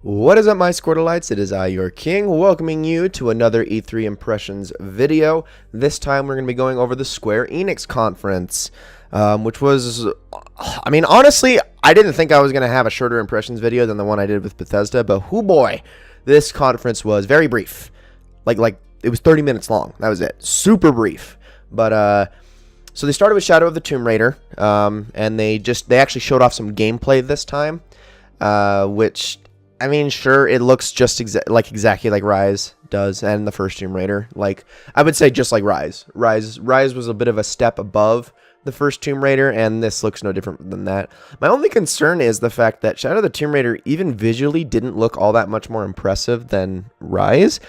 What is up, my Squirtleites? It is I, your king, welcoming you to another E3 Impressions video. This time we're going to be going over the Square Enix conference, which was, honestly, I didn't think I was going to have a shorter Impressions video than the one I did with Bethesda, but whoo boy, this conference was very brief. Like it was 30 minutes long. That was it. Super brief. But, so they started with Shadow of the Tomb Raider, and they actually showed off some gameplay this time, which... sure, it looks just exactly like Rise does and the first Tomb Raider. Like, I would say just like Rise. Rise was a bit of a step above the first Tomb Raider, and this looks no different than that. My only concern is the fact that Shadow of the Tomb Raider, even visually, didn't look all that much more impressive than Rise.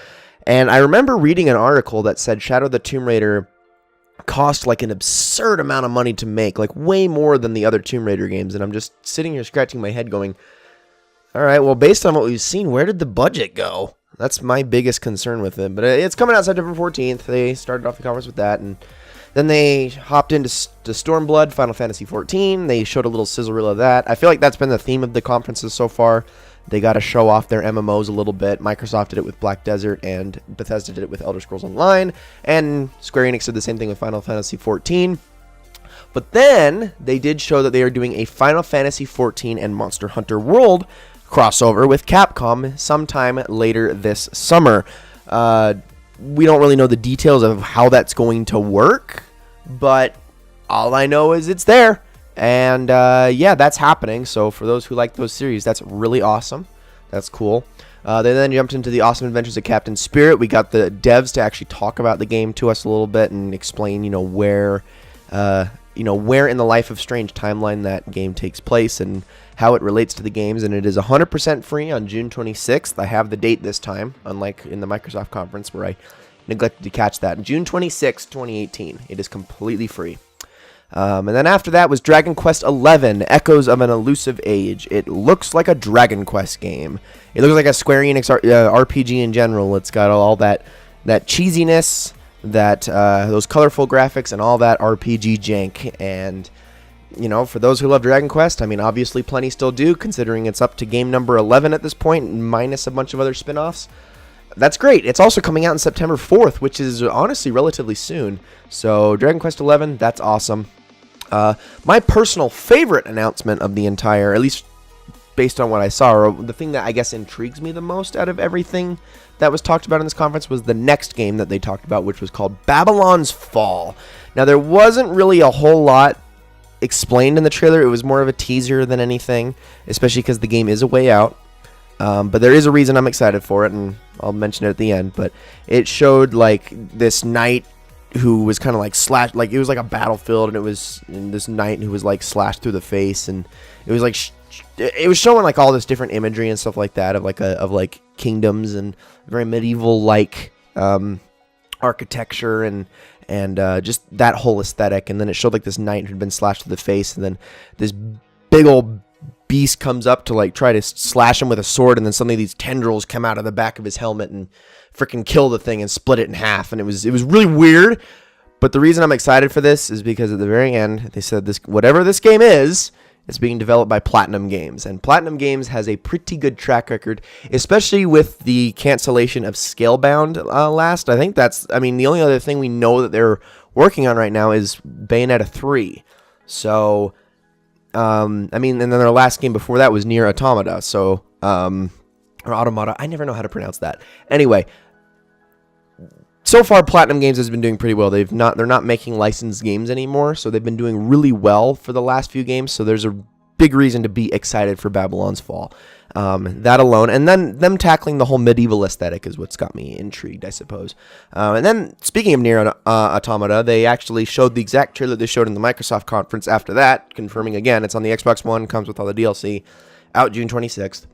And I remember reading an article that said Shadow of the Tomb Raider cost like an absurd amount of money to make, like way more than the other Tomb Raider games, and I'm just sitting here scratching my head going, all right, well, based on what we've seen, where did the budget go? That's my biggest concern with it. But it's coming out September 14th. They started off the conference with that, and then they hopped into Stormblood, Final Fantasy XIV. They showed a little sizzle reel of that. I feel like that's been the theme of the conferences so far. They got to show off their MMOs a little bit. Microsoft did it with Black Desert, and Bethesda did it with Elder Scrolls Online, and Square Enix did the same thing with Final Fantasy XIV. But then they did show that they are doing a Final Fantasy XIV and Monster Hunter World crossover with Capcom sometime later this summer. We don't really know the details of how that's going to work, but all I know is it's there. And yeah, that's happening. So for those who like those series, that's really awesome. That's cool. They then jumped into the Awesome Adventures of Captain Spirit. We got the devs to actually talk about the game to us a little bit and explain, where in the Life of Strange timeline that game takes place and how it relates to the games. And it is 100% free on June 26th. I have the date this time, unlike in the Microsoft conference where I neglected to catch that. June 26th, 2018. It is completely free. And then after that was Dragon Quest XI, Echoes of an Elusive Age. It looks like a Dragon Quest game. It looks like a Square Enix RPG in general. It's got all that cheesiness, those colorful graphics, and all that RPG jank. And for those who love Dragon Quest, obviously plenty still do, considering it's up to game number 11 at this point, minus a bunch of other spin-offs. That's great. It's also coming out on September 4th, which is honestly relatively soon. So Dragon Quest XI, that's awesome. My personal favorite announcement of the entire, at least based on what I saw, or the thing that I guess intrigues me the most out of everything that was talked about in this conference, was the next game that they talked about, which was called Babylon's Fall. Now, there wasn't really a whole lot explained in the trailer. It was more of a teaser than anything, especially because the game is a way out. But there is a reason I'm excited for it, and I'll mention it at the end. But it showed like this knight who was kind of like slashed, like it was like a battlefield, and it was this knight who was like slashed through the face, and it was like it was showing like all this different imagery and stuff like that of like kingdoms and very medieval like architecture and just that whole aesthetic. And then it showed like this knight who'd been slashed through the face, and then this big old beast comes up to like try to slash him with a sword, and then suddenly these tendrils come out of the back of his helmet and freaking kill the thing and split it in half. And it was really weird. But the reason I'm excited for this is because at the very end they said this, whatever this game is, it's being developed by Platinum Games, and Platinum Games has a pretty good track record, especially with the cancellation of Scalebound last. I think that's, the only other thing we know that they're working on right now is Bayonetta 3. So, and then their last game before that was Nier Automata. So, or Automata. I never know how to pronounce that. Anyway, so far Platinum Games has been doing pretty well. They're not making licensed games anymore, so they've been doing really well for the last few games. So there's a big reason to be excited for Babylon's Fall. That alone, and then them tackling the whole medieval aesthetic is what's got me intrigued, I suppose. And then speaking of Nier Automata, they actually showed the exact trailer they showed in the Microsoft conference after that, confirming again it's on the Xbox One, comes with all the DLC, out June 26th.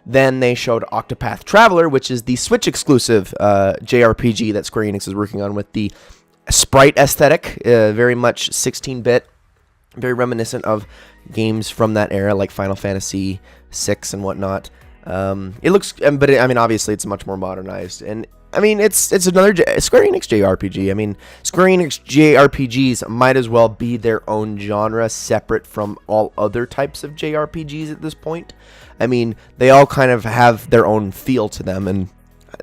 Then they showed Octopath Traveler, which is the Switch exclusive JRPG that Square Enix is working on with the sprite aesthetic, very much 16-bit, very reminiscent of games from that era like Final Fantasy VI and whatnot. It looks, but obviously it's much more modernized. And I mean, it's another Square Enix JRPG. I mean, Square Enix JRPGs might as well be their own genre, separate from all other types of JRPGs at this point. I mean, they all kind of have their own feel to them, and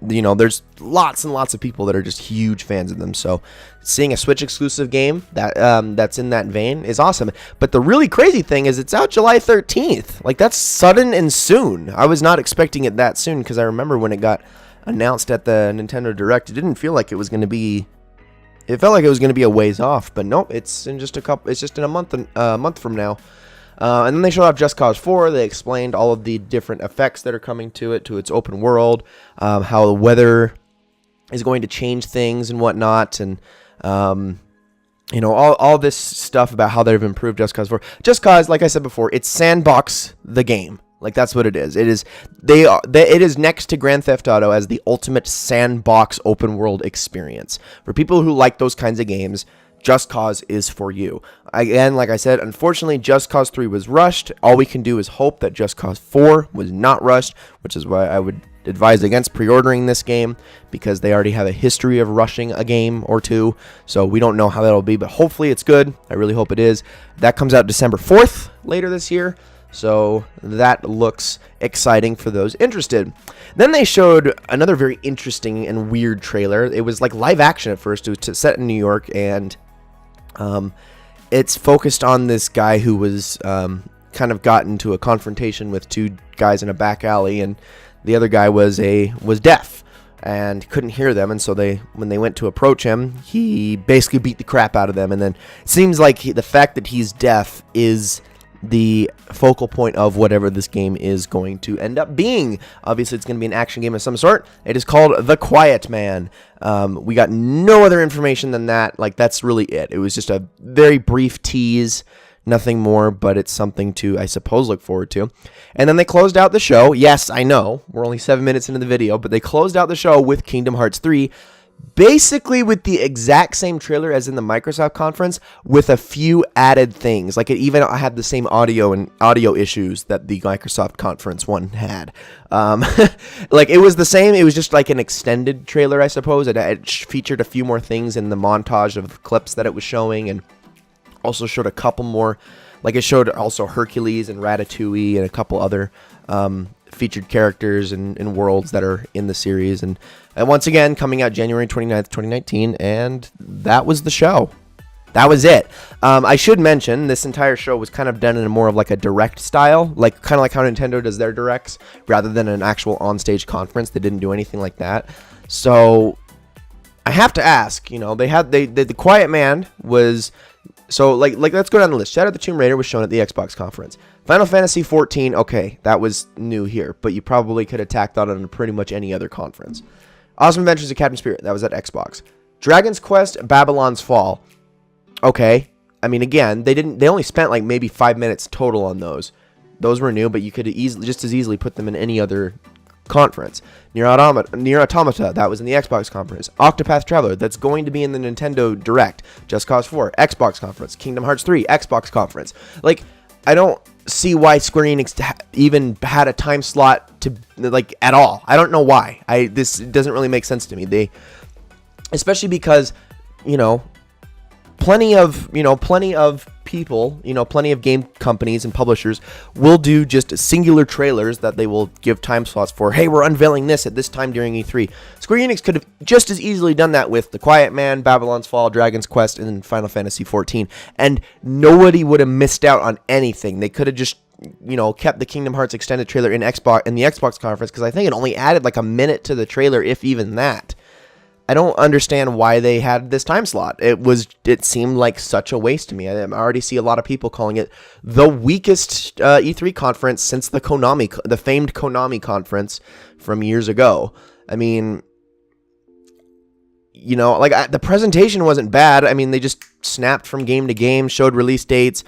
you know, there's lots and lots of people that are just huge fans of them. So seeing a Switch exclusive game that that's in that vein is awesome. But the really crazy thing is it's out July 13th. Like, that's sudden and soon. I was not expecting it that soon, because I remember when it got announced at the Nintendo Direct, it didn't feel like it was going to be, it felt like it was going to be a ways off, but nope, it's in just a month from now. And then they showed off Just Cause 4. They explained all of the different effects that are coming to its open world, how the weather is going to change things and whatnot, and you know, all this stuff about how they've improved Just Cause 4. Just Cause, like I said before, it's sandbox the game. Like, that's what it is. It is next to Grand Theft Auto as the ultimate sandbox open world experience. For people who like those kinds of games, Just Cause is for you. Again, like I said, unfortunately, Just Cause 3 was rushed. All we can do is hope that Just Cause 4 was not rushed, which is why I would advise against pre-ordering this game, because they already have a history of rushing a game or two, so we don't know how that'll be, but hopefully it's good. I really hope it is. That comes out December 4th later this year, so that looks exciting for those interested. Then they showed another very interesting and weird trailer. It was like live action at first. It was set in New York, and it's focused on this guy who was kind of got into a confrontation with two guys in a back alley, and the other guy was deaf and couldn't hear them, and so when they went to approach him, he basically beat the crap out of them. And then it seems like the fact that he's deaf is the focal point of whatever this game is going to end up being. Obviously, it's going to be an action game of some sort. It is called The Quiet Man. We got no other information than that. Like, that's really it. It was just a very brief tease, nothing more, but it's something to, I suppose, look forward to. And then they closed out the show. Yes, I know, we're only 7 minutes into the video, but they closed out the show with Kingdom Hearts 3, basically with the exact same trailer as in the Microsoft conference, with a few added things. Like, it even had the same audio issues that the Microsoft conference one had. Like, it was the same. It was just like an extended trailer, I suppose. It featured a few more things in the montage of clips that it was showing, and also showed a couple more. Like, it showed also Hercules and Ratatouille and a couple other featured characters and worlds that are in the series. And once again, coming out January 29th, 2019, and that was the show. That was it. I should mention, this entire show was kind of done in a more of like a direct style, like kind of like how Nintendo does their directs, rather than an actual on-stage conference. They didn't do anything like that. So I have to ask, you know, the Quiet Man was, so like let's go down the list. Shadow of the Tomb Raider was shown at the Xbox conference. Final Fantasy 14, okay, that was new here, but you probably could have tacked that on pretty much any other conference. Awesome Adventures of Captain Spirit, that was at Xbox. Dragon's Quest, Babylon's Fall. Okay, I mean, again, they only spent like maybe 5 minutes total on those. Those were new, but you could just as easily put them in any other conference. Nier Automata, that was in the Xbox conference. Octopath Traveler, that's going to be in the Nintendo Direct. Just Cause 4, Xbox conference. Kingdom Hearts 3, Xbox conference. Like, I don't see why Square Enix even had a time slot to, like, at all. I don't know why. This doesn't really make sense to me. Especially because, you know, plenty of people, you know, plenty of game companies and publishers will do just singular trailers that they will give time slots for. Hey, we're unveiling this at this time during E3. Square Enix could have just as easily done that with The Quiet Man, Babylon's Fall, Dragon's Quest, and Final Fantasy 14, and nobody would have missed out on anything. They could have just, you know, kept the Kingdom Hearts extended trailer in the Xbox conference, because I think it only added like a minute to the trailer, if even that. I don't understand why they had this time slot. It seemed like such a waste to me. I already see a lot of people calling it the weakest E3 conference since the famed Konami conference from years ago. I mean, you know, like, the presentation wasn't bad. I mean, they just snapped from game to game, showed release dates.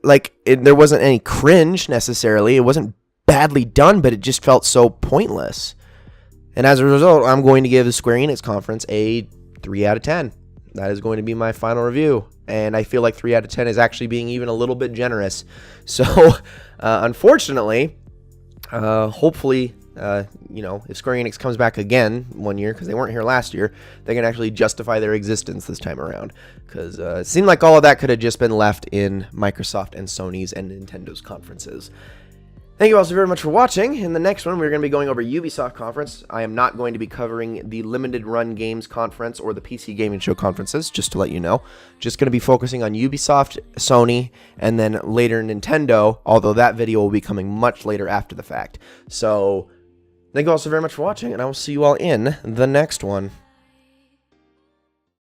Like, there wasn't any cringe necessarily. It wasn't badly done, but it just felt so pointless. And as a result, I'm going to give the Square Enix conference a 3 out of 10. That is going to be my final review. And I feel like 3 out of 10 is actually being even a little bit generous. So, unfortunately, hopefully You know, if Square Enix comes back again one year, because they weren't here last year, they can actually justify their existence this time around. Because it seemed like all of that could have just been left in Microsoft and Sony's and Nintendo's conferences. Thank you all so very much for watching. In the next one, we're going to be going over Ubisoft conference. I am not going to be covering the Limited Run Games conference or the PC Gaming Show conferences, just to let you know. Just going to be focusing on Ubisoft, Sony, and then later Nintendo, although that video will be coming much later after the fact. So, thank you all so very much for watching, and I will see you all in the next one.